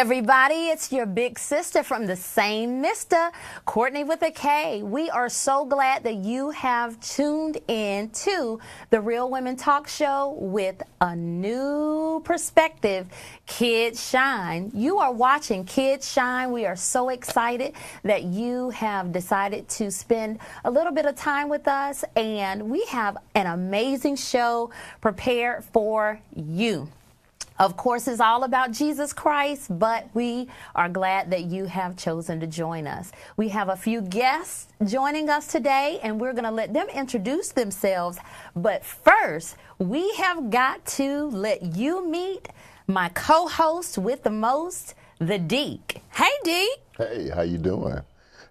everybody, it's your big sister from the same mister, Kourtney with a K. We are so glad that you have tuned in to the Real Women Talk Show with a new perspective, KidzShine. You are watching KidzShine. We are so excited that you have decided to spend a little bit of time with us, and we have an amazing show prepared for you. Of course, it's all about Jesus Christ, but we are glad that you have chosen to join us. We have a few guests joining us today, and we're going to let them introduce themselves. But first, we have got to let you meet my co-host with the most, the Deac. Hey, Deac. Hey, how you doing?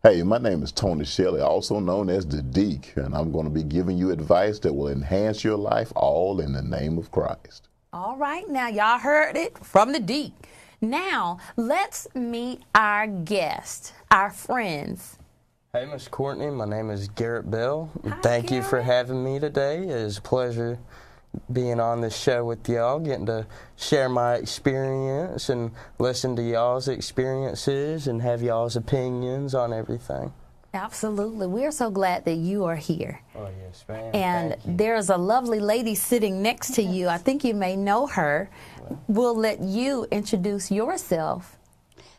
Hey, my name is Tony Shelley, also known as the Deac, and I'm going to be giving you advice that will enhance your life, all in the name of Christ. All right, now y'all heard it from the Deac. Now, let's meet our guests, our friends. Hey, Miss Kourtney, my name is Garrett Bell. Hi, Thank you for Garrett. having me today. It's a pleasure being on this show with y'all, getting to share my experience and listen to y'all's experiences and have y'all's opinions on everything. Absolutely. We're so glad that you are here. Oh, yes, ma'am. And Thank you. there's a lovely lady sitting next to you. I think you may know her. We'll let you introduce yourself.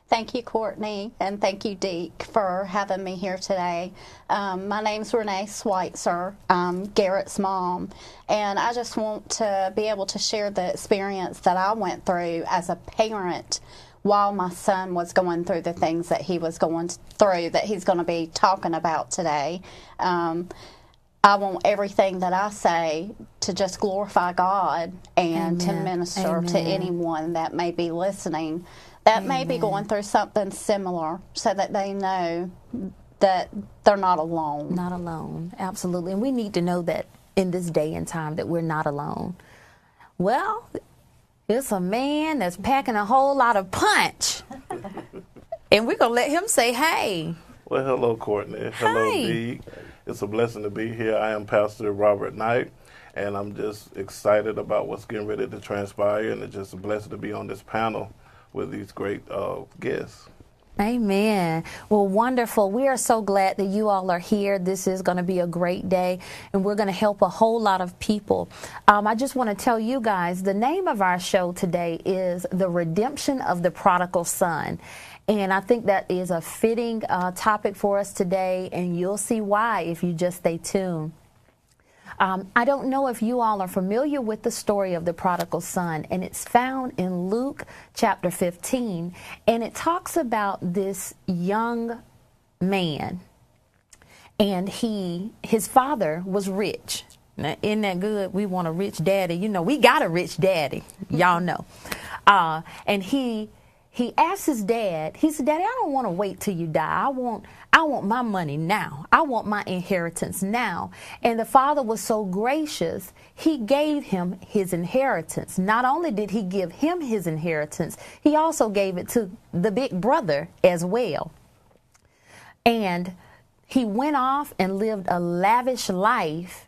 Thank you, Kourtney, and thank you, Deac, for having me here today. My name's Renee Switzer. I'm Garrett's mom, and I just want to be able to share the experience that I went through as a parent while my son was going through the things that he was going through that he's going to be talking about today. I want everything that I say to just glorify God and to Amen. minister to Amen. anyone that may be listening that may be going through something similar, so that they know that they're not alone. Not alone. Absolutely. And we need to know that in this day and time that we're not alone. Well, it's a man that's packing a whole lot of punch. And we're going to let him say, hey. Well, hello, Kourtney. Hello, Hi. Deac. It's a blessing to be here. I am Pastor Robert Knight, and I'm just excited about what's getting ready to transpire, and it's just a blessing to be on this panel with these great guests. Amen. Well, wonderful. We are so glad that you all are here. This is going to be a great day, and we're going to help a whole lot of people. I just want to tell you guys, the name of our show today is The Redemption of the Prodigal Son. And I think that is a fitting topic for us today, and you'll see why if you just stay tuned. I don't know if you all are familiar with the story of the prodigal son, and it's found in Luke chapter 15, and it talks about this young man, and his father was rich. Now, isn't that good? We want a rich daddy. You know, we got a rich daddy. Y'all know. And he asked his dad, he said, Daddy, I don't want to wait till you die. I want my money now. I want my inheritance now. And the father was so gracious, he gave him his inheritance. Not only did he give him his inheritance, he also gave it to the big brother as well. And he went off and lived a lavish life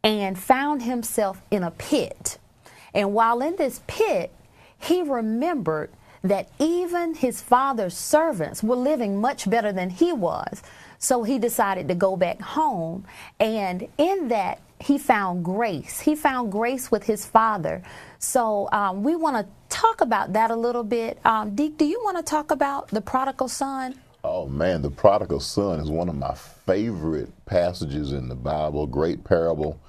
and found himself in a pit. And while in this pit, he remembered that even his father's servants were living much better than he was. So he decided to go back home, and in that he found grace. He found grace with his father. So we want to talk about that a little bit. Deac, do you want to talk about the prodigal son? Oh man, the prodigal son is one of my favorite passages in the Bible, great parable.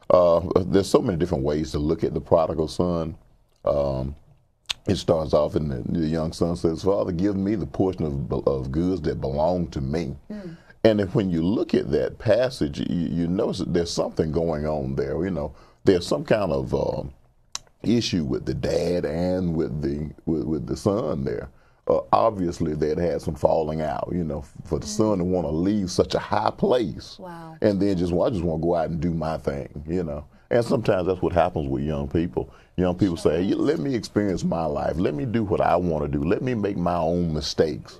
There's so many different ways to look at the prodigal son. It starts off and the young son says, Father, give me the portion of goods that belong to me. And if, when you look at that passage, you notice that there's something going on there. You know, there's some kind of issue with the dad and with the son there. Obviously, they'd had some falling out, you know, for the son to want to leave such a high place. Wow. And then I just want to go out and do my thing, you know. And sometimes that's what happens with young people. Young people say, hey, let me experience my life. Let me do what I want to do. Let me make my own mistakes.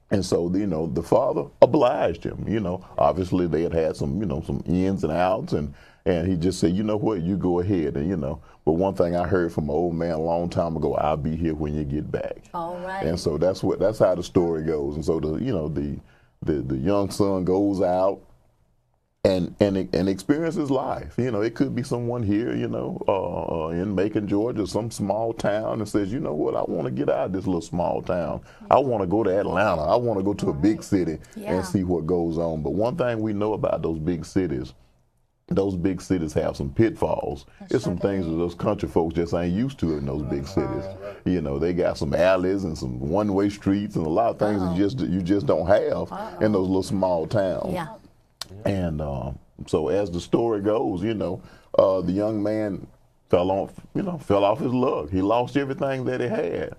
And so, you know, the father obliged him, you know. Obviously, they had some, you know, some ins and outs, and And he just said, you know what, you go ahead. And, but one thing I heard from an old man a long time ago, I'll be here when you get back. All right. And so that's how the story goes. And so the young son goes out and experiences life. It could be someone here, in Macon, Georgia, some small town, and says, you know what, I want to get out of this little small town. I want to go to Atlanta. I want to go to a big city and see what goes on. But one thing we know about those big cities have some pitfalls. There's some things that those country folks just ain't used to in those big cities. They got some alleys and some one-way streets and a lot of things that you just don't have in those little small towns. Yeah. And so as the story goes, the young man fell off his luck. He lost everything that he had.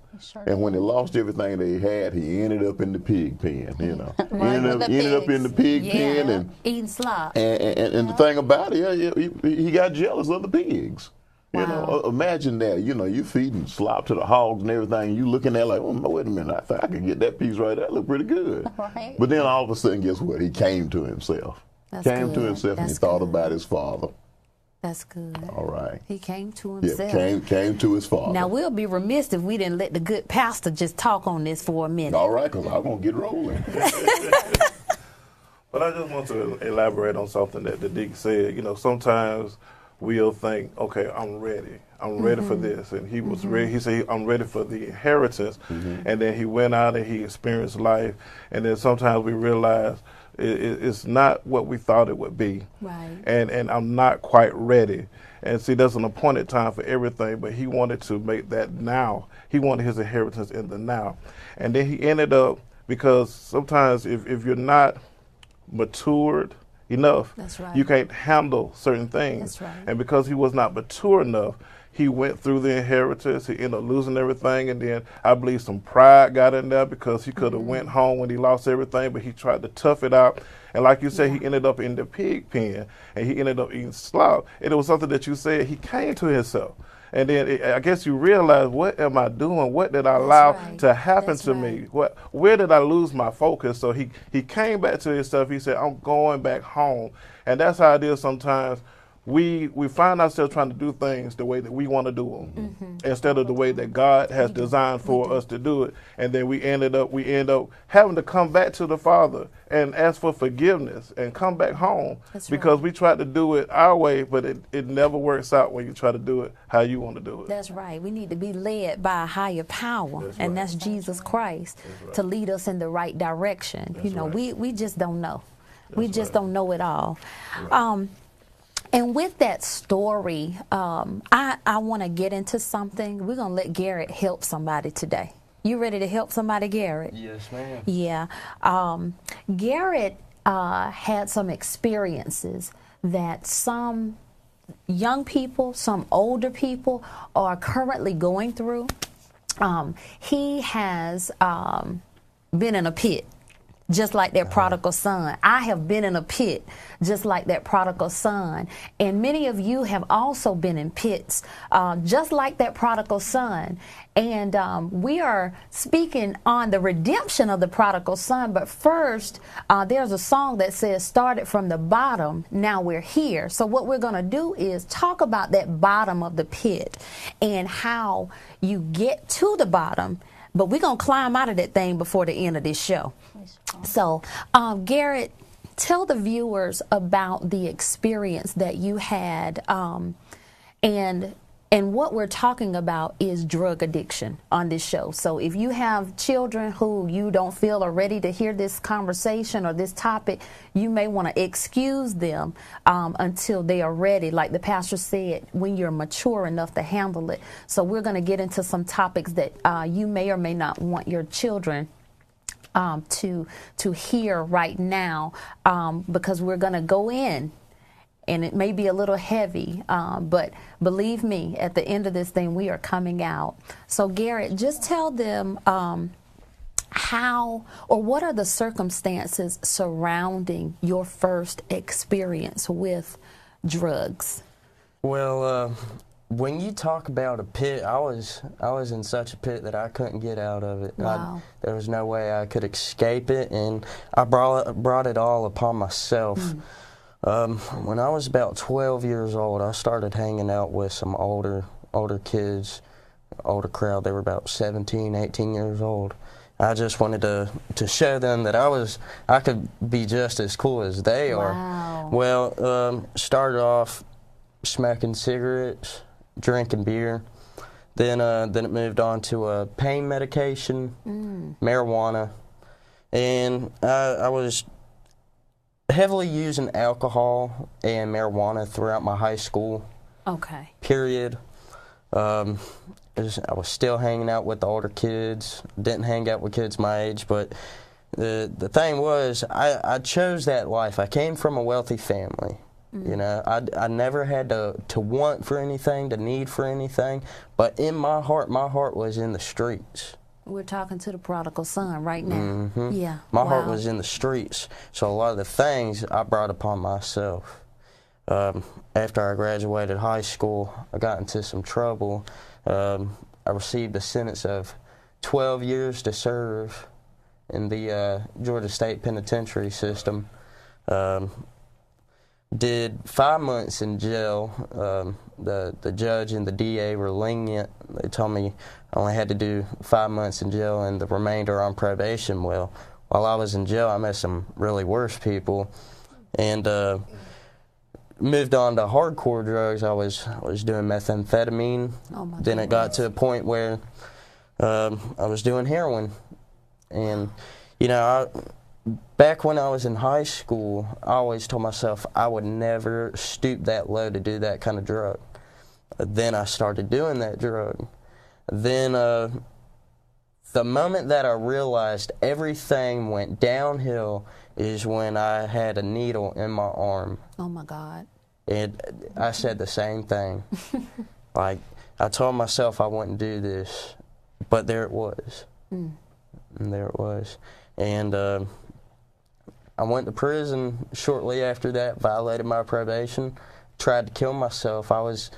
And when he lost everything that he had, he ended up in the pig pen, ended up in the pig pen and eating slop. And the thing about it, he got jealous of the pigs. Wow. Imagine that, you feeding slop to the hogs and everything, and you looking at like, oh, no, wait a minute, I think I can get that piece right there, look pretty good. Right. But then all of a sudden, guess what? He came to himself. And he thought about his father. That's good. All right. He came to himself. Yeah, came to his father. Now, we'll be remiss if we didn't let the good pastor just talk on this for a minute. All right, because I'm going to get rolling. But I just want to elaborate on something that the Deac said. Sometimes we'll think, okay, I'm ready. I'm ready for this. And he was ready. He said, I'm ready for the inheritance. And then he went out and he experienced life. And then sometimes we realize it's not what we thought it would be. Right. And I'm not quite ready. And see, there's an appointed time for everything, but he wanted to make that now. He wanted his inheritance in the now. And then he ended up, because sometimes if you're not matured enough, That's right. you can't handle certain things. That's right. And because he was not mature enough, he went through the inheritance. He ended up losing everything, and then I believe some pride got in there because he could have went home when he lost everything, but he tried to tough it out. And like you said, he ended up in the pig pen, and he ended up eating slop. And it was something that you said, he came to himself. And then I guess you realize, what am I doing? What did I allow to happen to me? Where did I lose my focus? So he came back to himself. He said, I'm going back home. And that's how it is sometimes. We find ourselves trying to do things the way that we want to do them instead of the way that God has designed for us to do it. And then we end up having to come back to the Father and ask for forgiveness and come back home because we tried to do it our way, but it never works out when you try to do it how you want to do it. That's right. We need to be led by a higher power, that's Jesus Christ, to lead us in the right direction. We just don't know. We just don't know it all. And with that story, I want to get into something. We're going to let Garrett help somebody today. You ready to help somebody, Garrett? Yes, ma'am. Yeah. Garrett had some experiences that some young people, some older people are currently going through. He has been in a pit, just like that prodigal son. I have been in a pit, just like that prodigal son. And many of you have also been in pits, just like that prodigal son. And we are speaking on the redemption of the prodigal son. But first, there's a song that says, started from the bottom, now we're here. So what we're going to do is talk about that bottom of the pit and how you get to the bottom. But we're going to climb out of that thing before the end of this show. So, Garrett, tell the viewers about the experience that you had, and what we're talking about is drug addiction on this show. So if you have children who you don't feel are ready to hear this conversation or this topic, you may want to excuse them until they are ready, like the pastor said, when you're mature enough to handle it. So we're going to get into some topics that you may or may not want your children to hear right now, because we're going to go in, and it may be a little heavy, but believe me, at the end of this thing, we are coming out. So Garrett, just tell them how or what are the circumstances surrounding your first experience with drugs? Well, when you talk about a pit, I was in such a pit that I couldn't get out of it. Wow. There was no way I could escape it, and I brought it all upon myself. When I was about 12 years old, I started hanging out with some older kids, older crowd. They were about 17, 18 years old. I just wanted to show them that I could be just as cool as they are. Wow. Well, started off smoking cigarettes, drinking beer. Then it moved on to pain medication, marijuana, and I was heavily using alcohol and marijuana throughout my high school period. I was still hanging out with the older kids, didn't hang out with kids my age, but the thing was, I chose that life. I came from a wealthy family. You know, I never had to want for anything, to need for anything, but in my heart was in the streets. We're talking to the prodigal son right now. Yeah. My heart was in the streets, so a lot of the things I brought upon myself. After I graduated high school, I got into some trouble. I received a sentence of 12 years to serve in the Georgia State Penitentiary system. Did 5 months in jail. The judge and the DA were lenient. They told me I only had to do 5 months in jail and the remainder on probation. Well, while I was in jail, I met some really worse people, and moved on to hardcore drugs. I was doing methamphetamine. Then it got to a point where I was doing heroin, and you know, back when I was in high school, I always told myself I would never stoop that low to do that kind of drug. Then I started doing that drug. Then the moment that I realized everything went downhill is when I had a needle in my arm. Oh my God. And I said the same thing. Like, I told myself I wouldn't do this, but there it was. And there it was. And I went to prison shortly after that, violated my probation, tried to kill myself. I was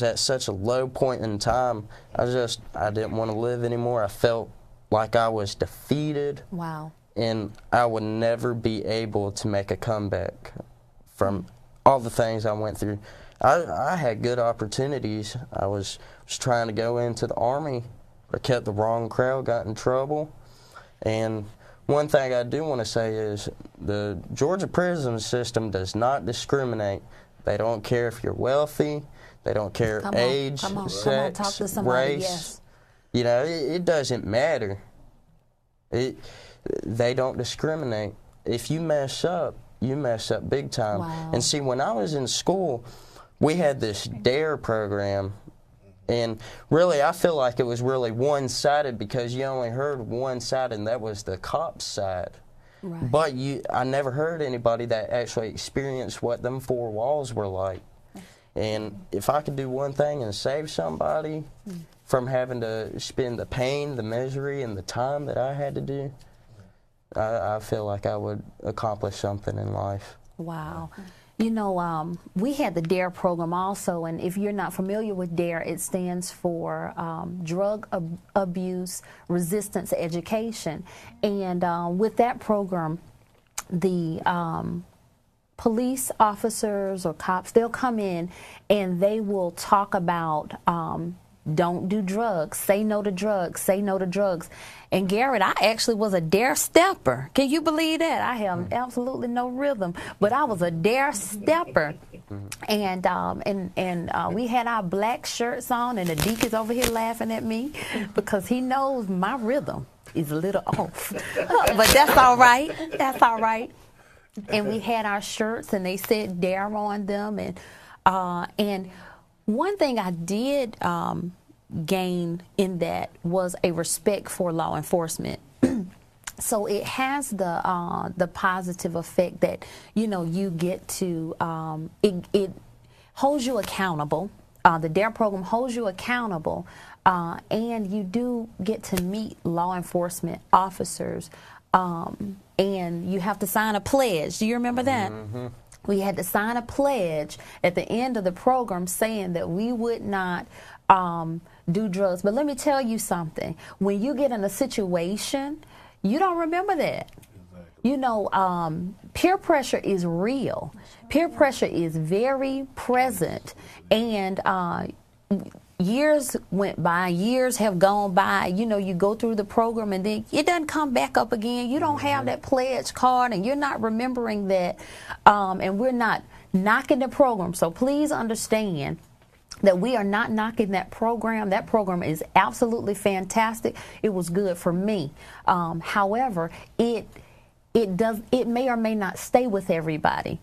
at such a low point in time. I didn't want to live anymore. I felt like I was defeated. Wow. And I would never be able to make a comeback from all the things I went through. I had good opportunities. I was trying to go into the Army. I kept the wrong crowd, got in trouble. And one thing I do want to say is the Georgia prison system does not discriminate. They don't care if you're wealthy. They don't care age, sex, talk to somebody, race. yes. You know, it doesn't matter. They don't discriminate. If you mess up, you mess up big time. Wow. And see, when I was in school, we had this DARE program. And really, I feel like it was really one-sided because you only heard one side, and that was the cops' side. Right. But I never heard anybody that actually experienced what them four walls were like. And if I could do one thing and save somebody from having to spend the pain, the misery, and the time that I had to do, I feel like I would accomplish something in life. Wow. You know, we had the DARE program also, and if you're not familiar with DARE, it stands for Drug Abuse Resistance Education. And with that program, the police officers or cops, they'll come in and they will talk about don't do drugs, say no to drugs, say no to drugs. And Garrett, I actually was a dare stepper. Can you believe that? I have absolutely no rhythm, but I was a dare stepper. And we had our black shirts on, and the Deac is over here laughing at me because he knows my rhythm is a little off. But that's all right. That's all right. And we had our shirts, and they said dare on them. And one thing I did gain in that was a respect for law enforcement. So it has the positive effect that, you know, you get to, it holds you accountable. The DARE program holds you accountable, and you do get to meet law enforcement officers, and you have to sign a pledge. Do you remember that? Mm-hmm. We had to sign a pledge at the end of the program saying that we would not do drugs. But let me tell you something. When you get in a situation, you don't remember that. You know, peer pressure is real. Peer pressure is very present, and years went by, years have gone by. You know, you go through the program and then it doesn't come back up again. You don't have that pledge card and you're not remembering that, and we're not knocking the program. So please understand that we are not knocking that program. That program is absolutely fantastic. It was good for me. However, it may or may not stay with everybody.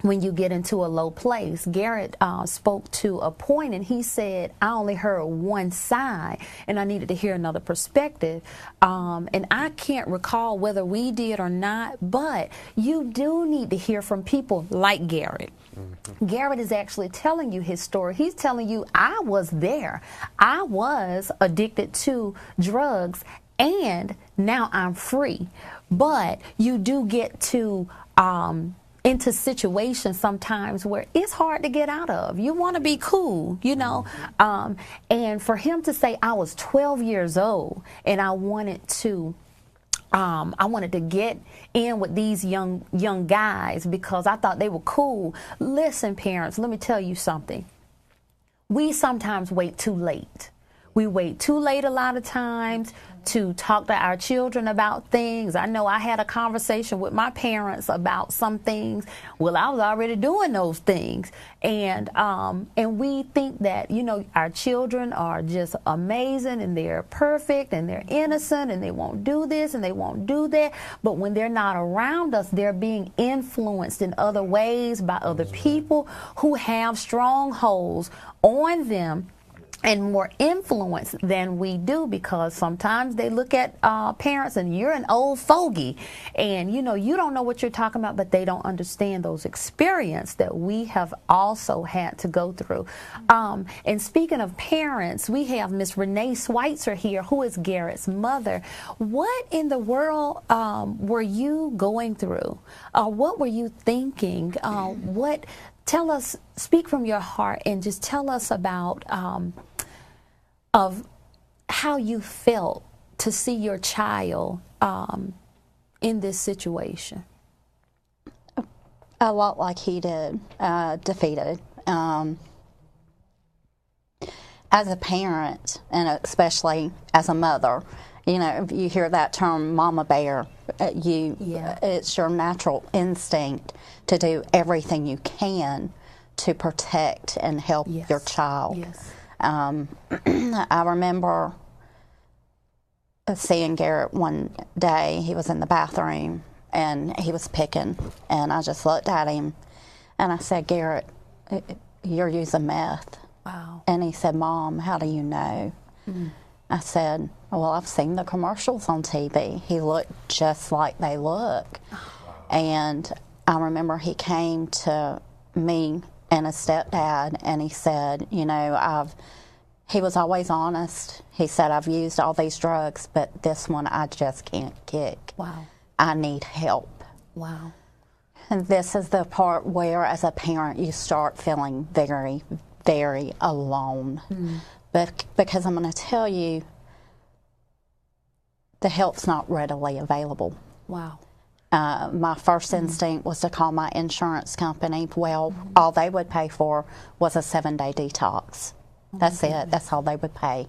When you get into a low place, Garrett spoke to a point and he said, I only heard one side and I needed to hear another perspective. And I can't recall whether we did or not, but you do need to hear from people like Garrett. Mm-hmm. Garrett is actually telling you his story. He's telling you, I was there. I was addicted to drugs and now I'm free. But you do get to into situations sometimes where it's hard to get out of. You want to be cool, you know. And for him to say, I was 12 years old and I wanted to get in with these young guys because I thought they were cool. Listen, parents, let me tell you something. We sometimes wait too late. We wait too late a lot of times to talk to our children about things. I know I had a conversation with my parents about some things. Well, I was already doing those things. And we think that, you know, our children are just amazing and they're perfect and they're innocent and they won't do this and they won't do that. But when they're not around us, they're being influenced in other ways by other people who have strongholds on them and more influence than we do, because sometimes they look at parents and you're an old fogey and you know you don't know what you're talking about, but they don't understand those experiences that we have also had to go through. And speaking of parents, we have Miss Renee Switzer here, who is Garrett's mother. What in the world were you going through? What were you thinking? Tell us, speak from your heart and just tell us about of how you felt to see your child in this situation. A lot like he did, defeated. As a parent, and especially as a mother, you know, you hear that term mama bear, it's your natural instinct to do everything you can to protect and help your child. Yes. I remember seeing Garrett one day. He was in the bathroom and he was picking, and I just looked at him and I said, Garrett, you're using meth. Wow. And he said, Mom, how do you know? I said, well, I've seen the commercials on TV. He looked just like they look. And I remember he came to me and his stepdad, and he said, you know, he was always honest. He said, I've used all these drugs, but this one I just can't kick. Wow. I need help. Wow. And this is the part where, as a parent, you start feeling very, very alone. But because I'm going to tell you, the help's not readily available. Wow. My first instinct was to call my insurance company. Well, all they would pay for was a 7-day detox. That's it. That's all they would pay.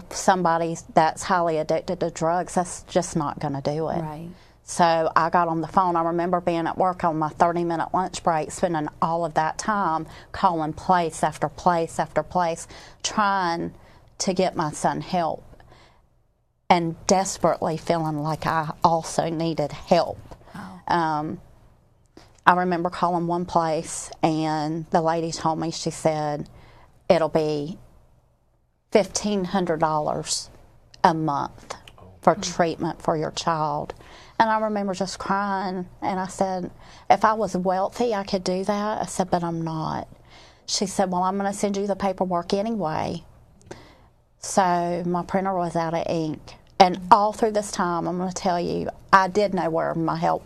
Somebody that's highly addicted to drugs, that's just not going to do it. Right. So I got on the phone. I remember being at work on my 30-minute lunch break, spending all of that time calling place after place after place, trying to get my son help, and desperately feeling like I also needed help. Wow. I remember calling one place, and the lady told me, she said, it'll be $1,500 a month for treatment for your child. And I remember just crying, and I said, if I was wealthy, I could do that. I said, but I'm not. She said, well, I'm going to send you the paperwork anyway. So my printer was out of ink. And all through this time, I'm going to tell you, I did know where my help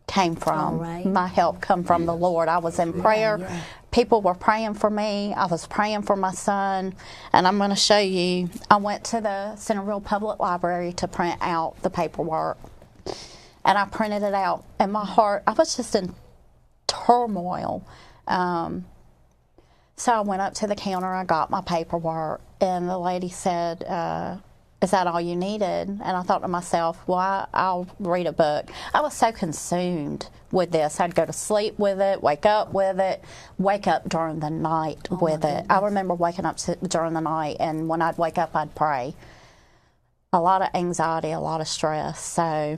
came from. Right. My help come from the Lord. I was in prayer. Yeah. People were praying for me. I was praying for my son. And I'm going to show you, I went to the Centerville Public Library to print out the paperwork. and I printed it out. And my heart, I was just in turmoil. So I went up to the counter, I got my paperwork, and the lady said, is that all you needed? And I thought to myself, well, I'll read a book. I was so consumed with this. I'd go to sleep with it, wake up during the night with it. I remember waking up during the night, and when I'd wake up, I'd pray. A lot of anxiety, a lot of stress. So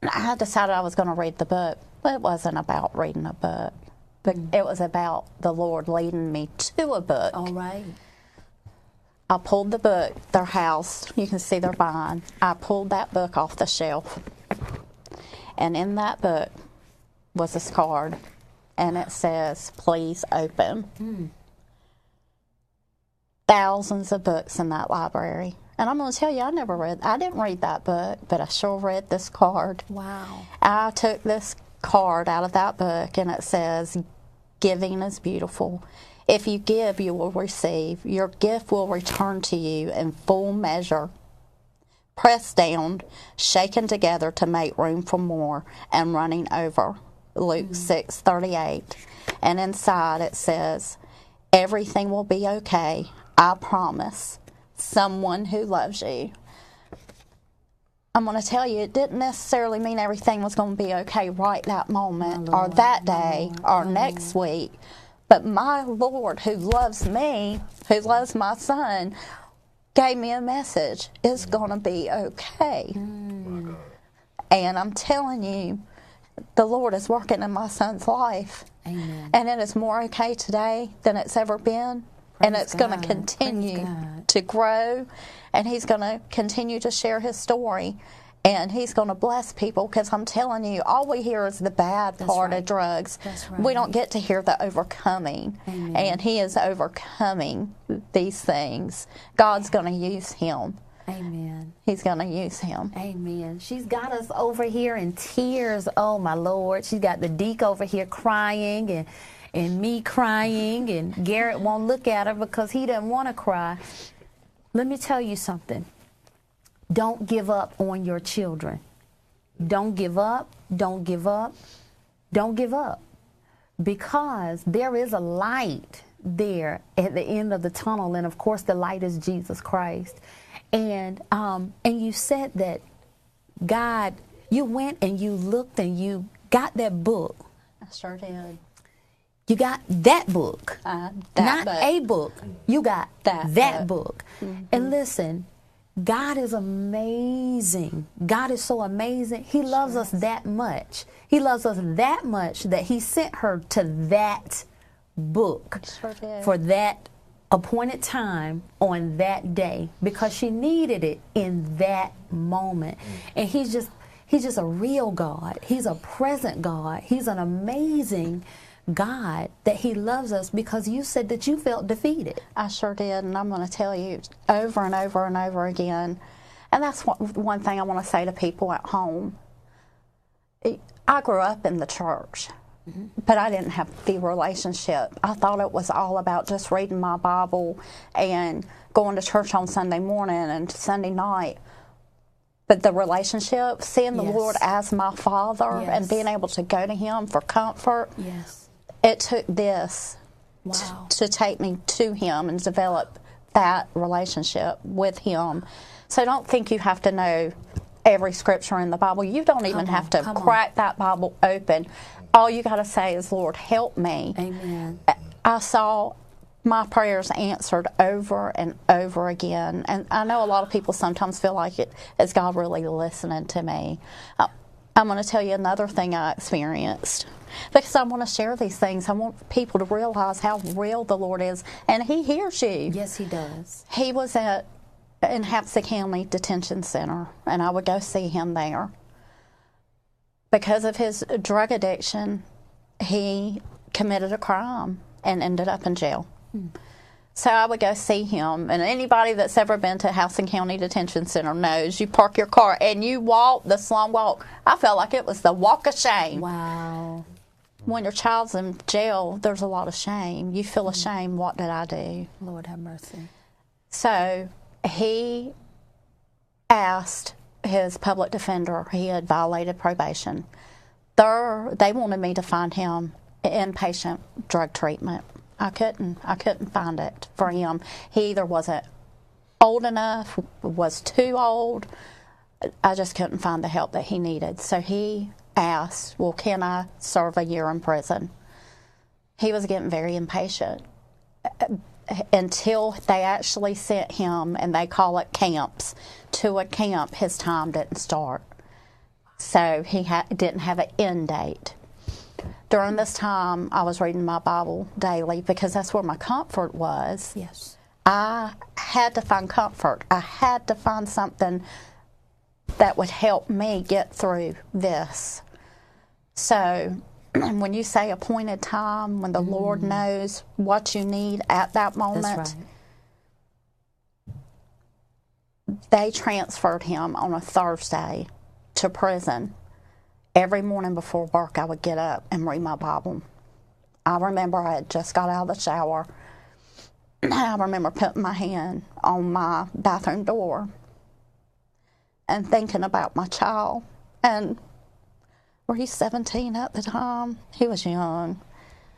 I decided I was going to read the book, but it wasn't about reading a book. But it was about the Lord leading me to a book. All right. I pulled the book, their house, you can see their vine. I pulled that book off the shelf. And in that book was this card, and it says, please open. Thousands of books in that library. And I'm going to tell you, I didn't read that book, but I sure read this card. Wow. I took this card out of that book, and it says, giving is beautiful. If you give, you will receive. Your gift will return to you in full measure, pressed down, shaken together to make room for more, and running over. Luke 6:38. And inside it says, everything will be okay. I promise. Someone who loves you. I'm going to tell you, it didn't necessarily mean everything was going to be okay right that moment, or that day, or next week. But my Lord, who loves me, who loves my son, gave me a message. It's going to be okay. And I'm telling you, the Lord is working in my son's life. Amen. And it is more okay today than it's ever been. And it's going to continue to grow, and he's going to continue to share his story, and he's going to bless people, because I'm telling you, all we hear is the bad part of drugs. That's right. We don't get to hear the overcoming. Amen. And he is overcoming these things. God's going to use him. Amen. He's going to use him. Amen. She's got us over here in tears. Oh, my Lord. She's got the Deac over here crying, and me crying, and Garrett won't look at her because he doesn't want to cry. Let me tell you something. Don't give up on your children. Don't give up. Don't give up. Don't give up. Because there is a light there at the end of the tunnel, and of course the light is Jesus Christ. And you said that God, you went and you looked and you got that book. I sure did. You got that book, not book. a book. You got that book. Mm-hmm. And listen, God is amazing. God is so amazing. He loves us that much. He loves us that much that he sent her to that book for that appointed time on that day, because she needed it in that moment. And he's just a real God. He's a present God. He's an amazing God, that he loves us, because you said that you felt defeated. I sure did, and I'm going to tell you over and over and over again. And that's one thing I want to say to people at home. I grew up in the church, but I didn't have the relationship. I thought it was all about just reading my Bible and going to church on Sunday morning and Sunday night. But the relationship, seeing the Lord as my Father and being able to go to him for comfort, it took this to take me to him and develop that relationship with him. So don't think you have to know every scripture in the Bible. You don't even have to crack that Bible open. All you got to say is, Lord, help me. Amen. I saw my prayers answered over and over again. And I know a lot of people sometimes feel like is God really listening to me? I'm going to tell you another thing I experienced, because I want to share these things. I want people to realize how real the Lord is, and he hears you. Yes, he does. He was in Hapsey County Detention Center, and I would go see him there. Because of his drug addiction, he committed a crime and ended up in jail. So I would go see him, and anybody that's ever been to Hapsey County Detention Center knows you park your car and you walk the slum walk. I felt like it was the walk of shame. Wow. When your child's in jail, there's a lot of shame. You feel ashamed. What did I do? Lord have mercy. So he his public defender. He had violated probation. They wanted me to find him inpatient drug treatment. I couldn't find it for him. He either wasn't old enough, was too old. I just couldn't find the help that he needed. So he asked, well, can I serve a year in prison? He was getting very impatient until they actually sent him, and they call it camps, to a camp. His time didn't start. So he didn't have an end date. During this time, I was reading my Bible daily because that's where my comfort was. Yes. I had to find comfort. I had to find something that would help me get through this. So when you say appointed time, when the Lord knows what you need at that moment, That's right. They transferred him on a Thursday to prison. Every morning before work, I would get up and read my Bible. I remember I had just got out of the shower. I remember putting my hand on my bathroom door and thinking about my child. And were he 17 at the time? He was young.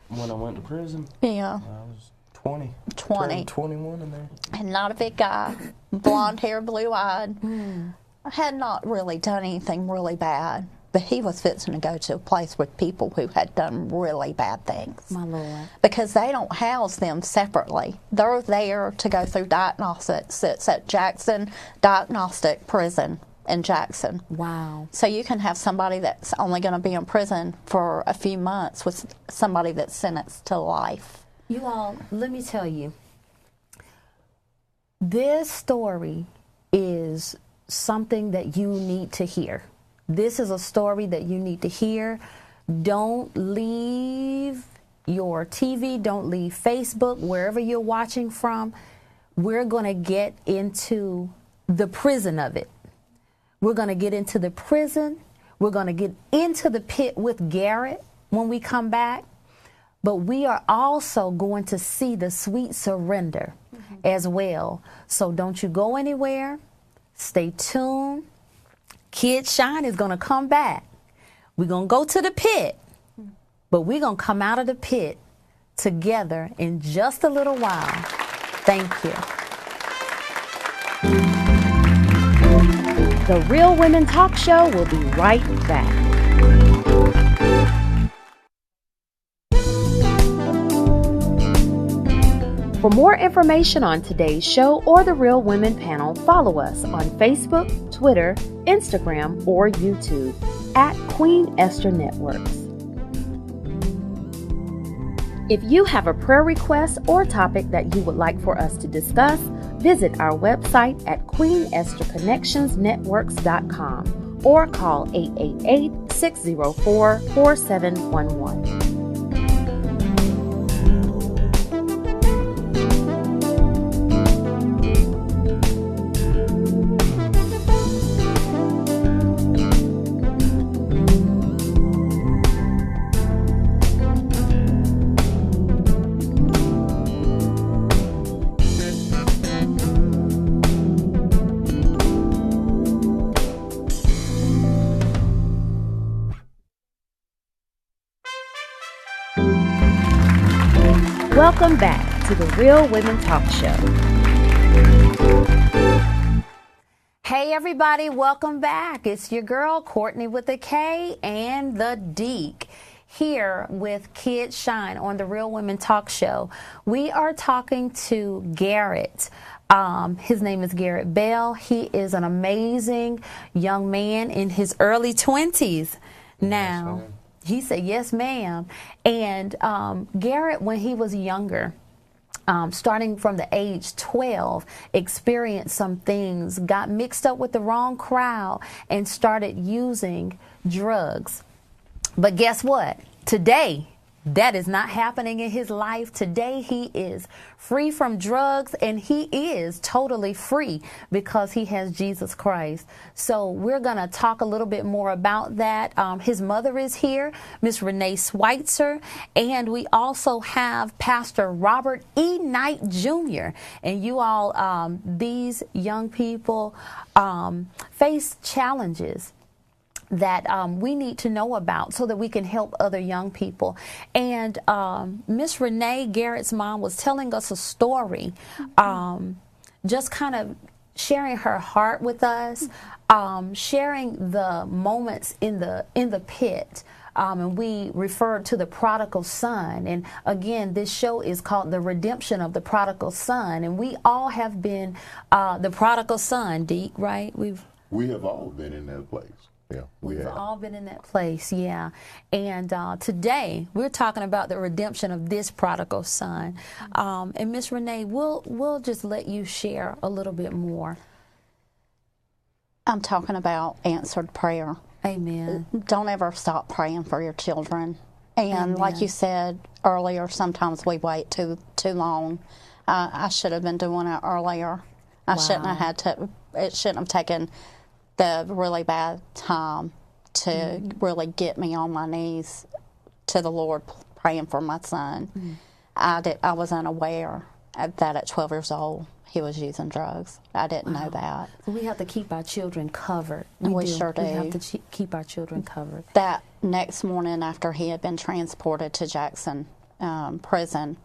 When I went to prison? Yeah. I was 20. 20. Turned 21 in there. And not a big guy, blonde hair, blue-eyed. I had not really done anything really bad, but he was fixing to go to a place with people who had done really bad things. My Lord. Because they don't house them separately. They're there to go through diagnostics. It's at Jackson Diagnostic Prison in Jackson. Wow. So you can have somebody that's only going to be in prison for a few months with somebody that's sentenced to life. You all, let me tell you, this story is something that you need to hear. This is a story that you need to hear. Don't leave your TV, don't leave Facebook, wherever you're watching from. We're going to get into the prison of it. We're going to get into the prison. We're going to get into the pit with Garrett when we come back. But we are also going to see the sweet surrender as well. So don't you go anywhere. Stay tuned. KidzShine is going to come back. We're going to go to the pit, but we're going to come out of the pit together in just a little while. Thank you. The Real Women Talk Show will be right back. For more information on today's show or the Real Women panel, follow us on Facebook, Twitter, Instagram, or YouTube at Queen Esther Networks. If you have a prayer request or topic that you would like for us to discuss, visit our website at queenestherconnectionsnetworks.com or call 888-604-4711. Welcome back to the Real Women Talk Show. Hey everybody, welcome back. It's your girl, Kourtney with a K and the Deac, here with KidzShine on the Real Women Talk Show. We are talking to Garrett. His name is Garrett Bell. He is an amazing young man in his early 20s now. Yes, he said, yes, ma'am. And Garrett, when he was younger, starting from the age 12, experienced some things, got mixed up with the wrong crowd, and started using drugs. But guess what? Today, That is not happening in his life. Today he is free from drugs, and he is totally free because he has Jesus Christ. So we're going to talk a little bit more about that. His mother is here, Miss Renee Switzer, and we also have Pastor Robert E. Knight Jr. And you all, these young people face challenges that we need to know about so that we can help other young people. And Miss Renee, Garrett's mom, was telling us a story, just kind of sharing her heart with us, sharing the moments in the pit. And we referred to the prodigal son. And again, this show is called The Redemption of the Prodigal Son. And we all have been the prodigal son, Deac, right? We have all been in that place. Yeah, we've all been in that place, yeah. And today we're talking about the redemption of this prodigal son. And Miss Renee, we'll just let you share a little bit more. I'm talking about answered prayer. Amen. Don't ever stop praying for your children. And Amen. like you said earlier, sometimes we wait too long. I should have been doing it earlier. I shouldn't have had to. It shouldn't have taken the really bad time to really get me on my knees to the Lord praying for my son. I was unaware that at 12 years old he was using drugs. I didn't know that. So we have to keep our children covered. We sure do. We have to keep our children covered. That next morning after he had been transported to Jackson prison,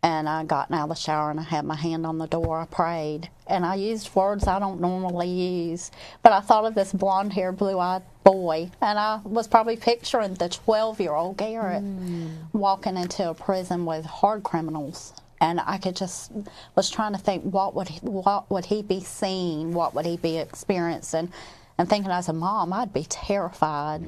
and I got out of the shower and I had my hand on the door, I prayed. And I used words I don't normally use. But I thought of this blonde-haired, blue-eyed boy. And I was probably picturing the 12-year-old Garrett walking into a prison with hard criminals. And I was trying to think, what would he be seeing? What would he be experiencing? And thinking as a mom, I'd be terrified.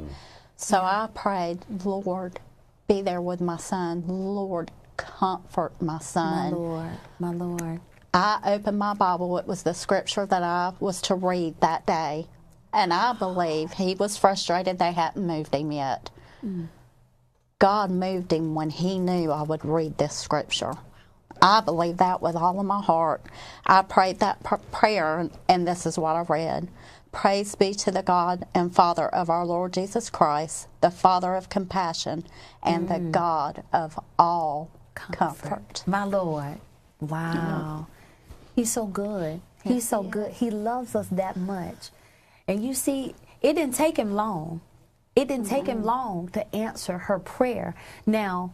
So I prayed, Lord, be there with my son. Lord, comfort my son. My Lord, my Lord. I opened my Bible. It was the scripture that I was to read that day. And I believe he was frustrated they hadn't moved him yet. God moved him when he knew I would read this scripture. I believe that with all of my heart. I prayed that prayer, and this is what I read. Praise be to the God and Father of our Lord Jesus Christ, the Father of compassion and the God of all comfort. My Lord. Wow. He's so good. He's so good. He loves us that much. And you see, it didn't take him long. It didn't take him long to answer her prayer. Now,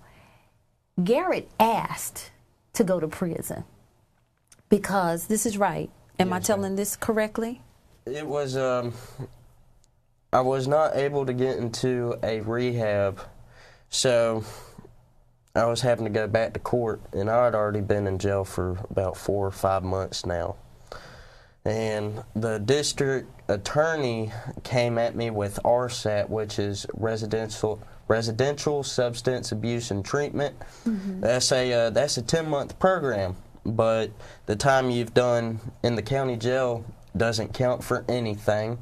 Garrett asked to go to prison because this is right. Am I telling this correctly? It was, I was not able to get into a rehab, so I was having to go back to court, and I had already been in jail for about 4 or 5 months now. And the district attorney came at me with RSAT, which is residential substance abuse and treatment. That's a 10-month program, but the time you've done in the county jail doesn't count for anything.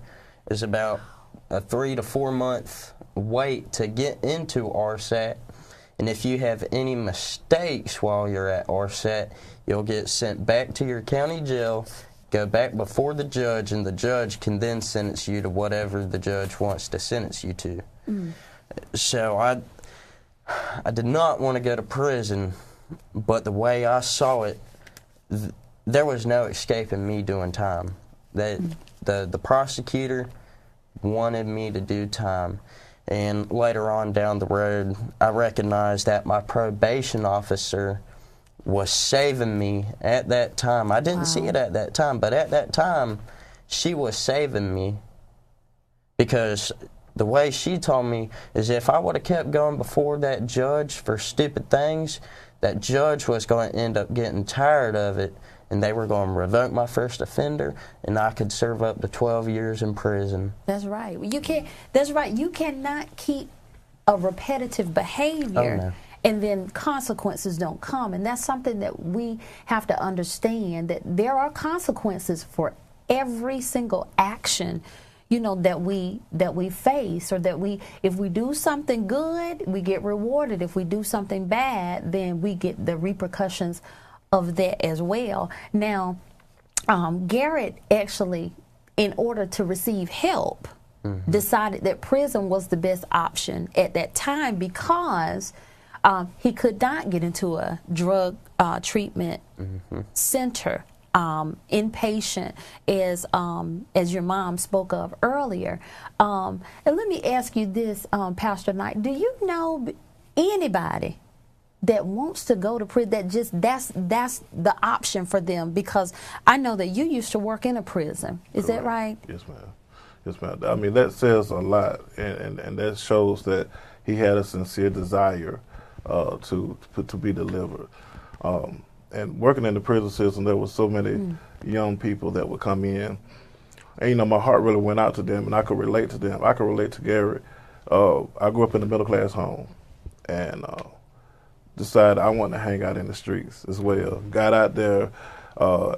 It's about a 3 to 4 month wait to get into RSAT. And if you have any mistakes while you're at RSAT, you'll get sent back to your county jail, go back before the judge, and the judge can then sentence you to whatever the judge wants to sentence you to. So I did not want to go to prison, but the way I saw it, there was no escaping me doing time. The prosecutor wanted me to do time. And later on down the road, I recognized that my probation officer was saving me at that time. I didn't see it at that time, but at that time, she was saving me, because the way she told me is if I would have kept going before that judge for stupid things, that judge was going to end up getting tired of it, and they were going to revoke my first offender, and I could serve up to 12 years in prison. That's right. You can't. That's right. You cannot keep a repetitive behavior and then consequences don't come. And that's something that we have to understand, that there are consequences for every single action you know, that we face, or that if we do something good, we get rewarded. If we do something bad, then we get the repercussions of that as well. Now, Garrett actually, in order to receive help, decided that prison was the best option at that time, because he could not get into a drug treatment center, inpatient, as your mom spoke of earlier. And let me ask you this, Pastor Knight, do you know anybody that wants to go to prison, that's the option for them? Because I know that you used to work in a prison. Is that right? Yes, ma'am. Yes, ma'am. I mean, that says a lot, and that shows that he had a sincere desire to be delivered. And working in the prison system, there were so many young people that would come in, and, you know, my heart really went out to them, and I could relate to them. I could relate to Garrett. I grew up in a middle-class home, and decided I wanted to hang out in the streets as well. Got out there.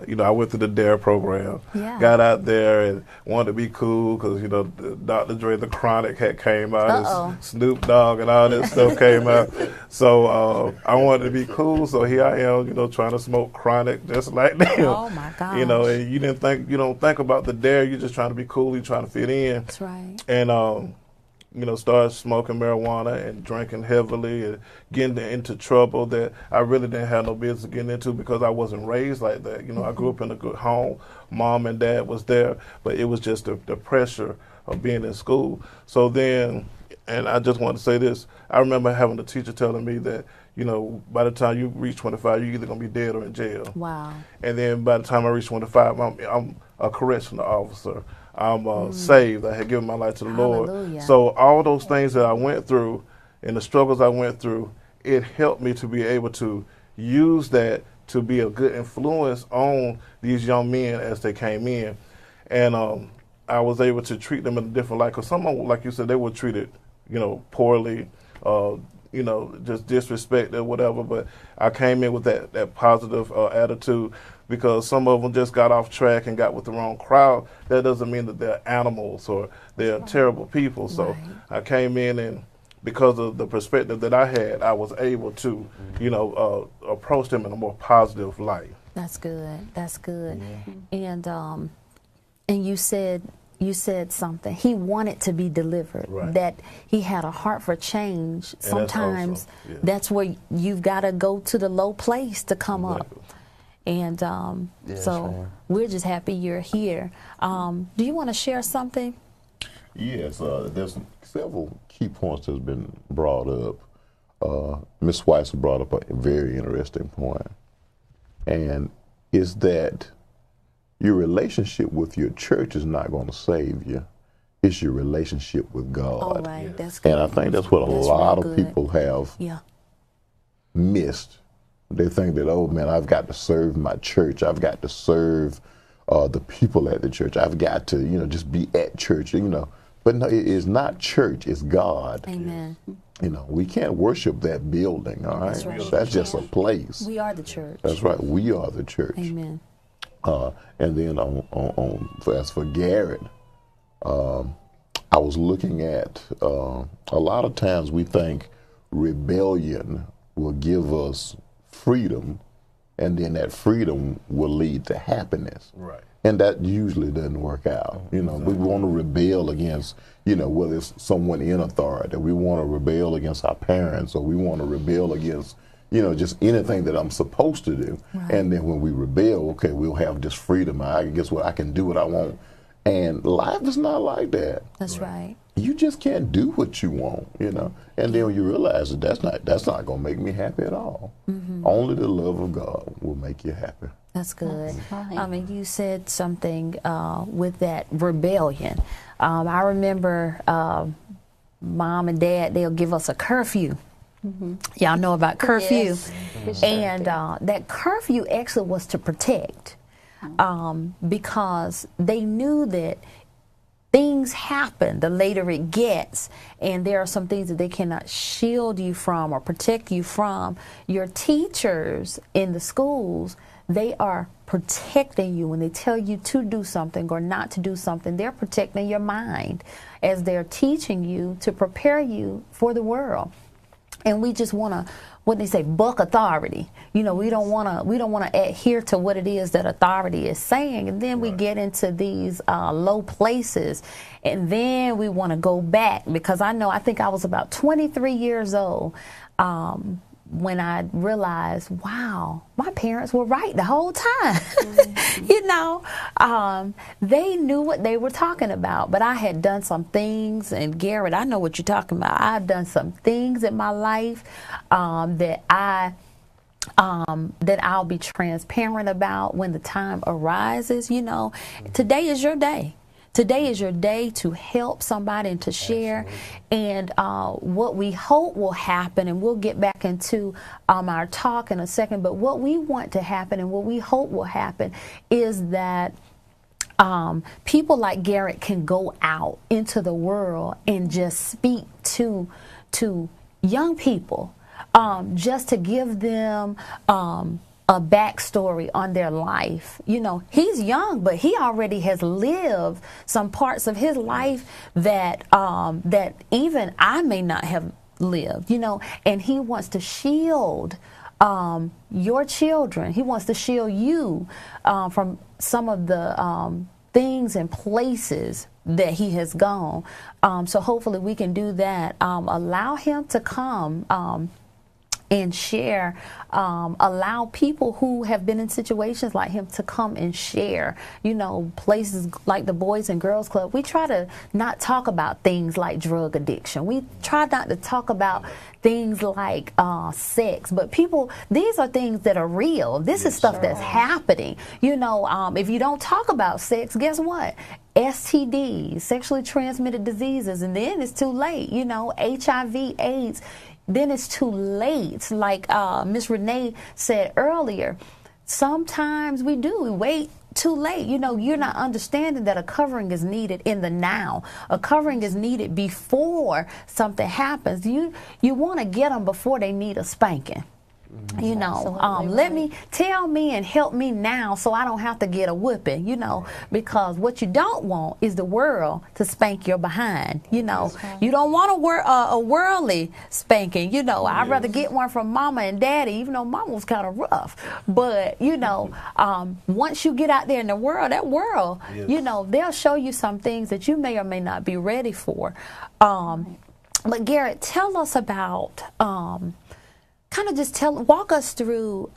You know, I went through the Deac program. Yeah. Got out there and wanted to be cool because, you know, Dr. Dre, The Chronic had came out. Snoop Dogg and all that stuff came out. So I wanted to be cool. So here I am, you know, trying to smoke Chronic just like them. Oh my gosh. You know, and you don't think about the dare. You're just trying to be cool. You're trying to fit in. That's right. And you know, started smoking marijuana and drinking heavily and getting into trouble that I really didn't have no business getting into because I wasn't raised like that. You know, I grew up in a good home. Mom and dad was there, but it was just the pressure of being in school. So then, and I just want to say this, I remember having a teacher telling me that, you know, by the time you reach 25, you're either going to be dead or in jail. Wow. And then by the time I reached 25, I'm a correctional officer. I'm saved. I had given my life to the Hallelujah. Lord. So all those things that I went through and the struggles I went through, it helped me to be able to use that to be a good influence on these young men as they came in. And I was able to treat them in a different light. Because some of them, like you said, they were treated, you know, poorly, you know, just disrespected or whatever. But I came in with that positive attitude. Because some of them just got off track and got with the wrong crowd. That doesn't mean that they're animals or they're terrible people. So I came in, and because of the perspective that I had, I was able to, you know, approach them in a more positive light. That's good. That's good. Yeah. And you said something. He wanted to be delivered. Right. That he had a heart for change. And sometimes that's where you've got to go to the low place to come up. And so we're just happy you're here. Do you want to share something? Yes, there's several key points that's been brought up. Ms. Switzer brought up a very interesting point, and is that your relationship with your church is not going to save you. It's your relationship with God. Oh, right. That's good. And I think that's what a lot of people have missed. They think that, oh man, I've got to serve my church. I've got to serve the people at the church. I've got to, you know, just be at church, you know. But no, it is not church, it's God. Amen. You know, we can't worship that building, all right? That's just a place. We are the church. That's right, we are the church. Amen. And then as for Garrett, I was looking at, a lot of times we think rebellion will give us freedom, and then that freedom will lead to happiness. Right. And that usually doesn't work out. You know, we want to rebel against, you know, whether it's someone in authority, we want to rebel against our parents, or we want to rebel against, you know, just anything that I'm supposed to do. Right. And then when we rebel, okay, we'll have this freedom. I guess what I can do what I want. And life is not like that. That's right. You just can't do what you want, you know. And then when you realize that that's not going to make me happy at all. Only the love of God will make you happy. That's good. I mean, you said something with that rebellion. I remember Mom and Dad, they'll give us a curfew. Y'all know about curfew. Yes. And that curfew actually was to protect, because they knew that things happen the later it gets, and there are some things that they cannot shield you from or protect you from. Your teachers in the schools, they are protecting you. When they tell you to do something or not to do something, they're protecting your mind as they're teaching you to prepare you for the world. And we just want to, what they say, buck authority. You know, we don't want to adhere to what it is that authority is saying, and then we get into these low places, and then we want to go back, because I think I was about 23 years old when I realized, wow, my parents were right the whole time. You know, they knew what they were talking about, but I had done some things, and Garrett, I know what you're talking about. I've done some things in my life that I'll be transparent about when the time arises. You know, today is your day. Today is your day to help somebody and to share. And what we hope will happen, and we'll get back into our talk in a second, but what we want to happen and what we hope will happen is that people like Garrett can go out into the world and just speak to young people, just to give them a backstory on their life. You know, he's young, but he already has lived some parts of his life that that even I may not have lived, you know, and he wants to shield your children. He wants to shield you from some of the things and places that he has gone. So hopefully we can do that. Allow him to come and share, allow people who have been in situations like him to come and share. You know, places like the Boys and Girls Club, we try to not talk about things like drug addiction. We try not to talk about things like sex, but people, these are things that are real. This is stuff that's happening. You know, if you don't talk about sex, guess what? STDs, sexually transmitted diseases, and then it's too late. You know, HIV, AIDS, then it's too late. Like Miss Renee said earlier, sometimes we wait too late. You know, you're not understanding that a covering is needed in the now. A covering is needed before something happens. You want to get them before they need a spanking. You know, tell me and help me now so I don't have to get a whipping, you know, because what you don't want is the world to spank your behind. You know, you don't want a worldly spanking. You know, I'd rather get one from mama and daddy, even though mama was kind of rough. But, you know, once you get out there in the world, that world, you know, they'll show you some things that you may or may not be ready for. But Garrett, tell us about walk us through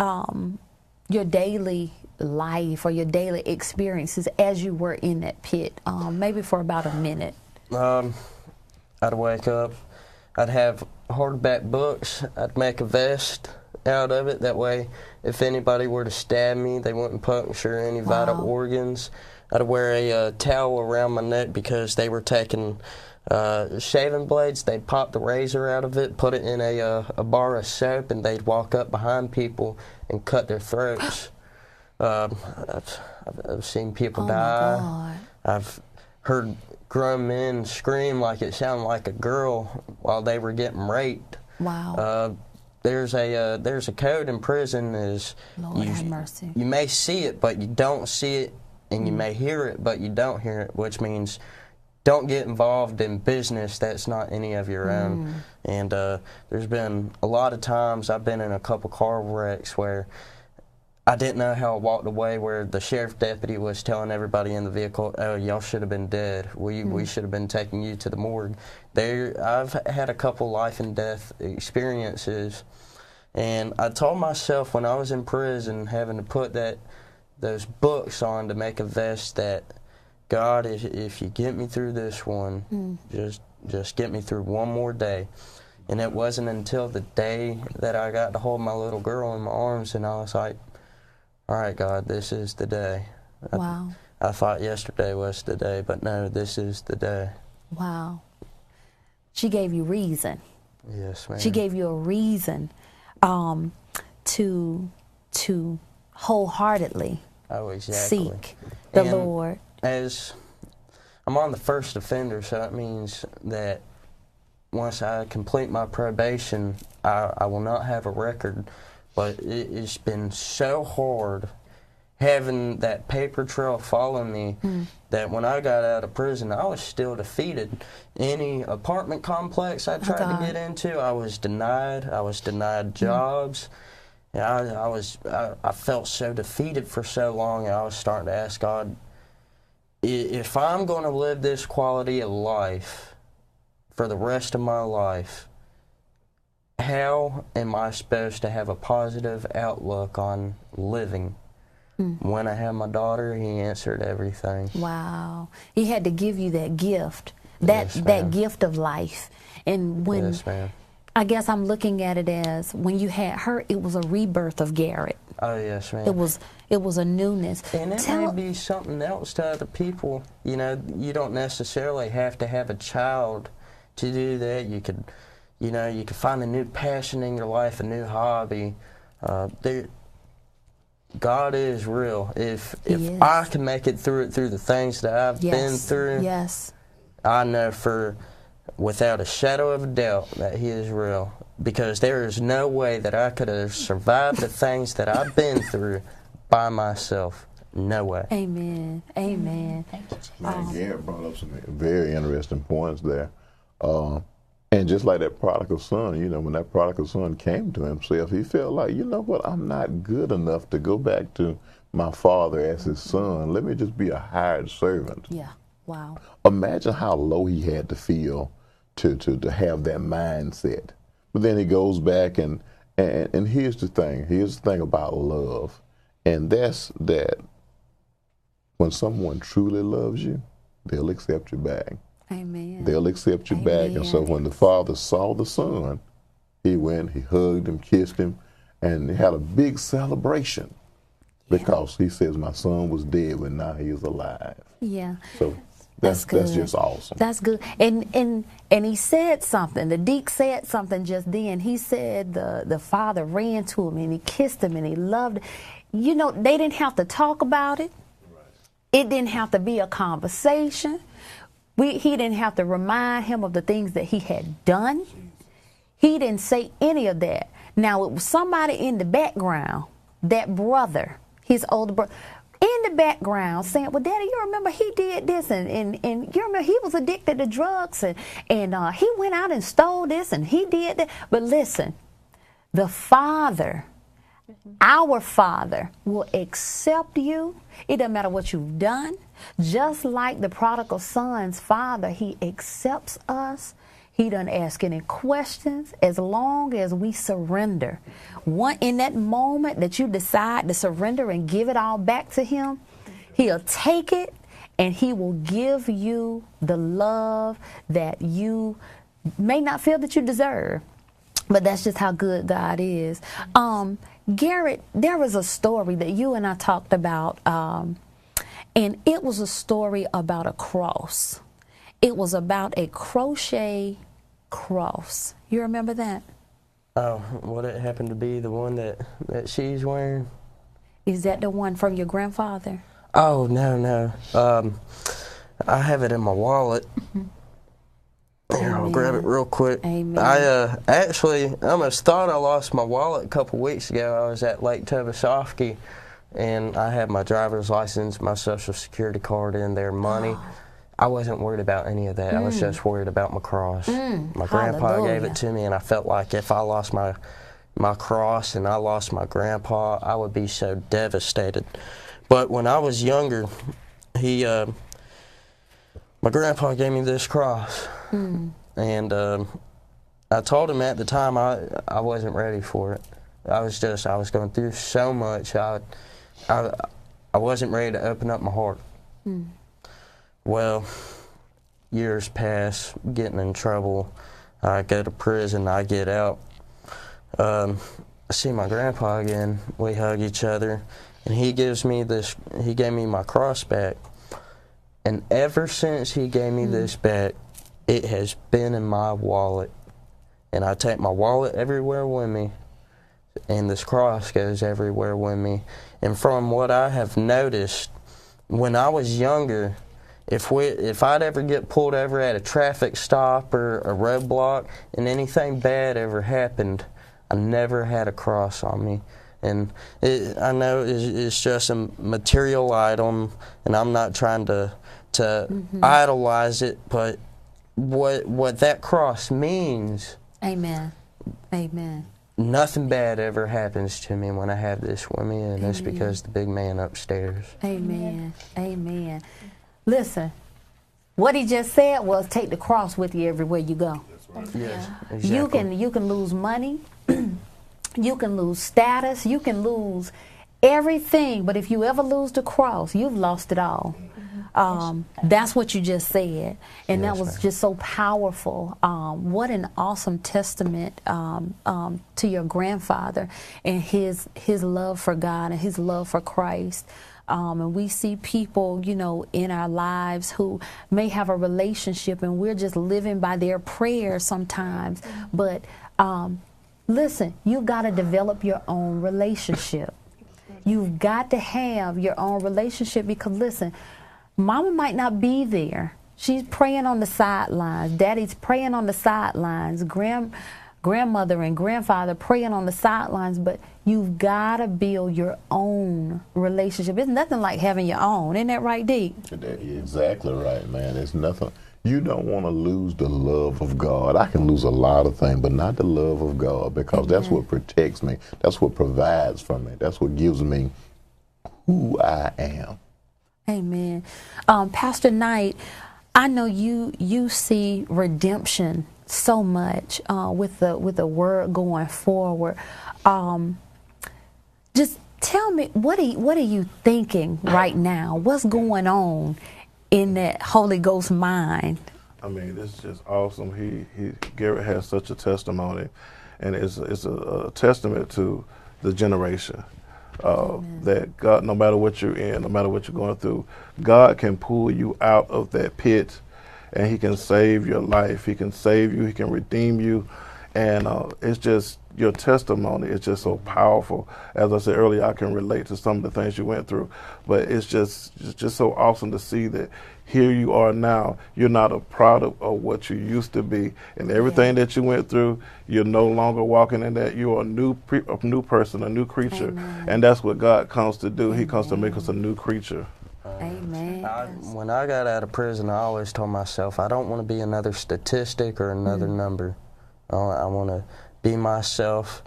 your daily life or your daily experiences as you were in that pit, maybe for about a minute. I'd wake up, I'd have hardback books, I'd make a vest out of it. That way, if anybody were to stab me, they wouldn't puncture any vital organs. I'd wear a towel around my neck because they were taking shaving blades. They'd pop the razor out of it, put it in a bar of soap, and they'd walk up behind people and cut their throats. I've seen people die. I've heard grown men scream like it sounded like a girl while they were getting raped. Wow. There's a code in prison is Lord have mercy. You may see it, but you don't see it, and you may hear it, but you don't hear it, which means don't get involved in business that's not any of your own. And there's been a lot of times I've been in a couple car wrecks where I didn't know how I walked away, where the sheriff deputy was telling everybody in the vehicle, oh, y'all should have been dead. We should have been taking you to the morgue. I've had a couple life and death experiences, and I told myself when I was in prison having to put those books on to make a vest that, God, if you get me through this one, just get me through one more day. And it wasn't until the day that I got to hold my little girl in my arms, and I was like, all right, God, this is the day. Wow. I thought yesterday was the day, but no, this is the day. Wow. She gave you reason. Yes, ma'am. She gave you a reason to wholeheartedly seek the Lord. As I'm on the first offender, so that means that once I complete my probation, I will not have a record. But it's been so hard having that paper trail follow me, that when I got out of prison, I was still defeated. Any apartment complex I tried to get into, I was denied. I was denied jobs. I felt so defeated for so long, and I was starting to ask God, if I'm going to live this quality of life for the rest of my life, how am I supposed to have a positive outlook on living? When I had my daughter, he answered everything. Wow. He had to give you that gift, that gift of life. And when, yes, ma'am. I guess I'm looking at it as when you had her, it was a rebirth of Garrett. Oh, yes, ma'am. It was a newness. And it may be something else to other people. You know, you don't necessarily have to have a child to do that. You could, you know, you could find a new passion in your life, a new hobby. God is real. If I can make it through the things that I've been through, I know without a shadow of a doubt that He is real. Because there is no way that I could have survived the things that I've been through by myself. No way. Amen. Amen. Thank you, Jesus. Man, Garrett brought up some very interesting points there. And just like that prodigal son, you know, when that prodigal son came to himself, he felt like, you know what, I'm not good enough to go back to my father as his son. Let me just be a hired servant. Yeah. Wow. Imagine how low he had to feel to have that mindset. But then he goes back and here's the thing. Here's the thing about love. And that's that when someone truly loves you, they'll accept you back. Amen. They'll accept you back. And so when the father saw the son, he went, he hugged him, kissed him, and he had a big celebration because he says, my son was dead, but now he is alive. Yeah. So that's just awesome. That's good. And he said something. The Deac said something just then. He said the father ran to him and he kissed him and he loved him. You know, they didn't have to talk about it. It didn't have to be a conversation. He didn't have to remind him of the things that he had done. He didn't say any of that. Now, it was somebody in the background, that brother, his older brother, in the background saying, well, Daddy, you remember he did this, and you remember he was addicted to drugs, and he went out and stole this, and he did that. But listen, the Father, our Father, will accept you. It doesn't matter what you've done. Just like the prodigal son's father, he accepts us. He doesn't ask any questions as long as we surrender. In that moment that you decide to surrender and give it all back to him, he'll take it and he will give you the love that you may not feel that you deserve. But that's just how good God is. Garrett, there was a story that you and I talked about, and it was a story about a cross. It was about a crochet cross. You remember that? Oh, would it happen to be the one that she's wearing? Is that the one from your grandfather? Oh, no. I have it in my wallet. Here, I'll grab it real quick. Amen. I actually almost thought I lost my wallet a couple weeks ago. I was at Lake Tobesofsky, and I had my driver's license, my social security card in there, money. I wasn't worried about any of that. I was just worried about my cross. My grandpa gave it to me, and I felt like if I lost my cross and I lost my grandpa, I would be so devastated. But when I was younger, my grandpa gave me this cross. And I told him at the time I wasn't ready for it. I was going through so much. I wasn't ready to open up my heart. Well, years pass, getting in trouble. I go to prison, I get out. I see my grandpa again. We hug each other, and he gave me my cross back. And ever since he gave me this back, it has been in my wallet. And I take my wallet everywhere with me, and this cross goes everywhere with me. And from what I have noticed, when I was younger, if I'd ever get pulled over at a traffic stop or a roadblock and anything bad ever happened, I never had a cross on me. And I know it's just a material item, and I'm not trying to idolize it, but what that cross means. Amen. Amen. Nothing bad ever happens to me when I have this with me, and it's because the big man upstairs. Amen. Amen. Listen, what he just said was take the cross with you everywhere you go. Yes, exactly. You can lose money, you can lose status, you can lose everything, but if you ever lose the cross, you've lost it all. That's what you just said, and that was just so powerful. What an awesome testament to your grandfather and his love for God and his love for Christ. And we see people, you know, in our lives who may have a relationship and we're just living by their prayers sometimes. But listen, you've got to develop your own relationship. You've got to have your own relationship because, listen, Mama might not be there. She's praying on the sidelines. Daddy's praying on the sidelines. Grandmother and grandfather praying on the sidelines, but you've got to build your own relationship. It's nothing like having your own. Isn't that right, Deac? Exactly right, man. There's nothing. You don't want to lose the love of God. I can lose a lot of things, but not the love of God, because that's what protects me. That's what provides for me. That's what gives me who I am. Amen. Pastor Knight, I know you see redemption so much with the word going forward. Just tell me, what are you thinking right now? What's going on in that Holy Ghost mind? I mean, it's just awesome. Garrett has such a testimony, and it's a testament to the generation. That God, no matter what you're in, no matter what you're going through, God can pull you out of that pit, and He can save your life. He can save you. He can redeem you, and it's just your testimony is just so powerful. As I said earlier, I can relate to some of the things you went through, but it's just so awesome to see that here you are now. You're not a product of what you used to be, and everything that you went through, you're no longer walking in that. You are a new person, a new creature, and that's what God comes to do. He comes to make us a new creature. Amen. When I got out of prison, I always told myself, I don't want to be another statistic or another number. I want to be myself,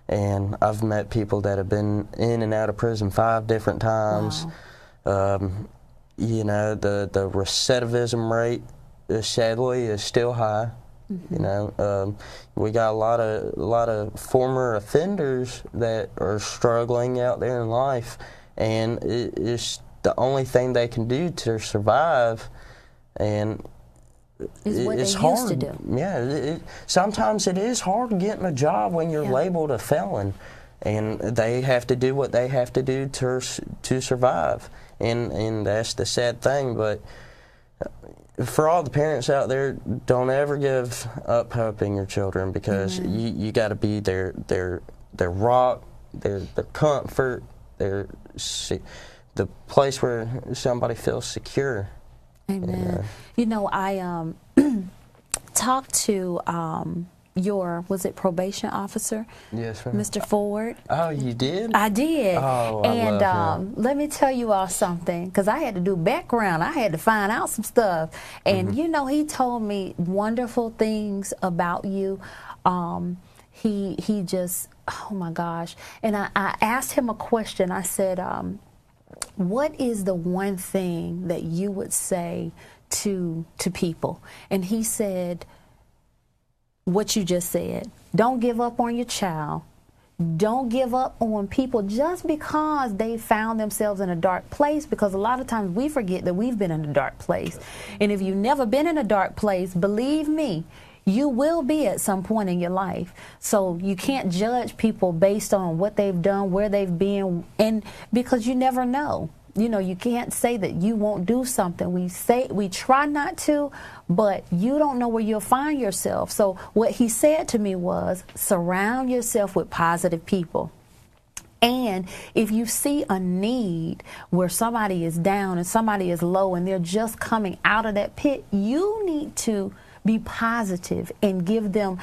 and I've met people that have been in and out of prison 5 different times. Wow. You know, the recidivism rate, sadly, is still high. You know, we got a lot of former offenders that are struggling out there in life, and it's the only thing they can do to survive, and is what it's they hard. Used to do. Yeah, sometimes it is hard getting a job when you're labeled a felon, and they have to do what they have to do to survive, and that's the sad thing. But for all the parents out there, don't ever give up hope in your children, because you got to be their rock, their comfort, the place where somebody feels secure. Amen. You know, I talked to was it probation officer? Yes, ma'am. Mr. Ford. Oh, you did? I did. Oh, and I love him. let me tell you all something, because I had to do background. I had to find out some stuff. And, you know, he told me wonderful things about you. He just, oh, my gosh. And I asked him a question. I said, what is the one thing that you would say to people? And he said what you just said. Don't give up on your child. Don't give up on people just because they found themselves in a dark place, because a lot of times we forget that we've been in a dark place. And if you've never been in a dark place, believe me, you will be at some point in your life. So you can't judge people based on what they've done, where they've been, and because you never know. You know, you can't say that you won't do something. We try not to, but you don't know where you'll find yourself. So what he said to me was, surround yourself with positive people. And if you see a need where somebody is down and somebody is low and they're just coming out of that pit, you need to be positive, and give them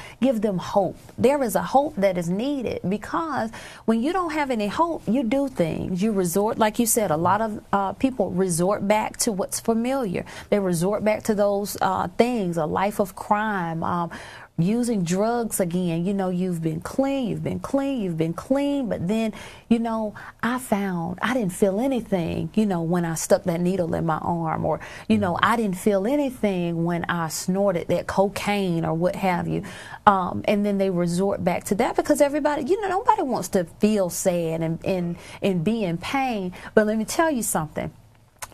hope. There is a hope that is needed, because when you don't have any hope, you do things. You resort, like you said, a lot of people resort back to what's familiar. They resort back to those things, a life of crime, using drugs again. You've been clean, but then, I didn't feel anything, when I stuck that needle in my arm, or, I didn't feel anything when I snorted that cocaine or what have you. And then they resort back to that, because everybody, nobody wants to feel sad and be in pain. But let me tell you something.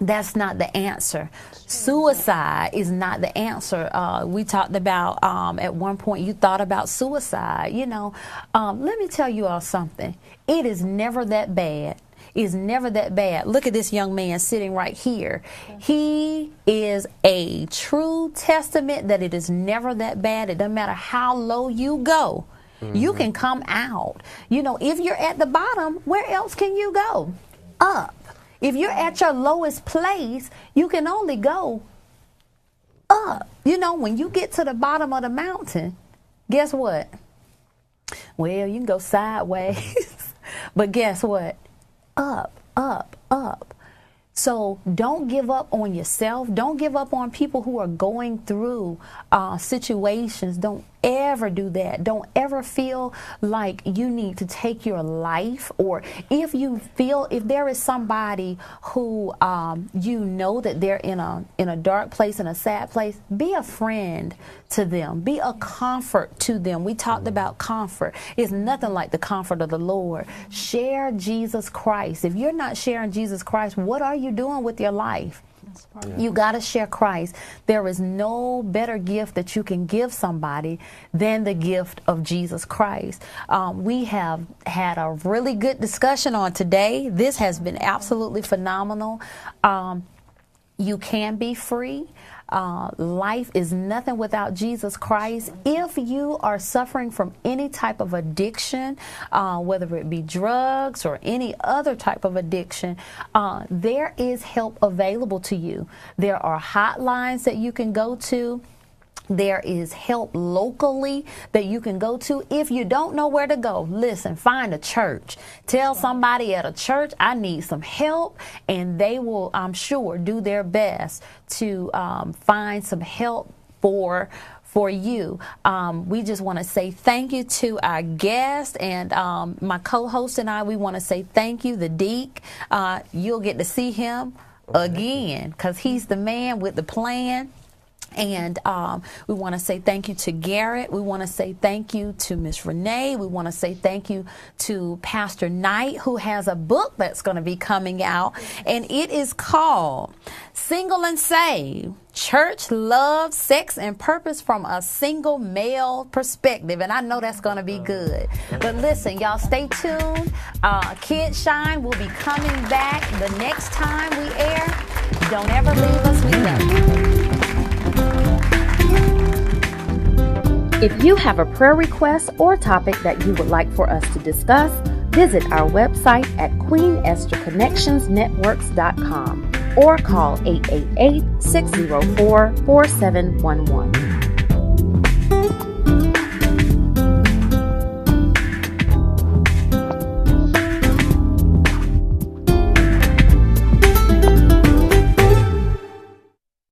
That's not the answer. Suicide is not the answer. We talked about, at one point, you thought about suicide. Let me tell you all something. It is never that bad. It's never that bad. Look at this young man sitting right here. He is a true testament that it is never that bad. It doesn't matter how low you go. You can come out. If you're at the bottom, where else can you go? Up. If you're at your lowest place, you can only go up. When you get to the bottom of the mountain, guess what? Well, you can go sideways, but guess what? Up, up, up. So don't give up on yourself. Don't give up on people who are going through situations. Don't ever do that. Don't ever feel like you need to take your life, or if there is somebody who that they're in a dark place, in a sad place, be a friend to them. Be a comfort to them. We talked about comfort. It's nothing like the comfort of the Lord. Share Jesus Christ. If you're not sharing Jesus Christ, what are you doing with your life? You got to share Christ. There is no better gift that you can give somebody than the gift of Jesus Christ. We have had a really good discussion on today. This has been absolutely phenomenal. You can be free. Life is nothing without Jesus Christ. If you are suffering from any type of addiction, whether it be drugs or any other type of addiction, there is help available to you. There are hotlines that you can go to. There is help locally that you can go to. If you don't know where to go, listen, find a church. Tell somebody at a church, I need some help, and they will, I'm sure, do their best to find some help for you. We just want to say thank you to our guest, and my co-host and I, we want to say thank you, the Deac. You'll get to see him again, because he's the man with the plan. And we want to say thank you to Garrett. We want to say thank you to Miss Renee. We want to say thank you to Pastor Knight, who has a book that's going to be coming out. And it is called Single and Saved: Church, Love, Sex, and Purpose from a Single Male Perspective. And I know that's going to be good. But listen, y'all, stay tuned. KidzShine will be coming back the next time we air. Don't ever leave us. We love you. If you have a prayer request or topic that you would like for us to discuss, visit our website at QueenEstherConnectionsNetworks.com or call 888-604-4711.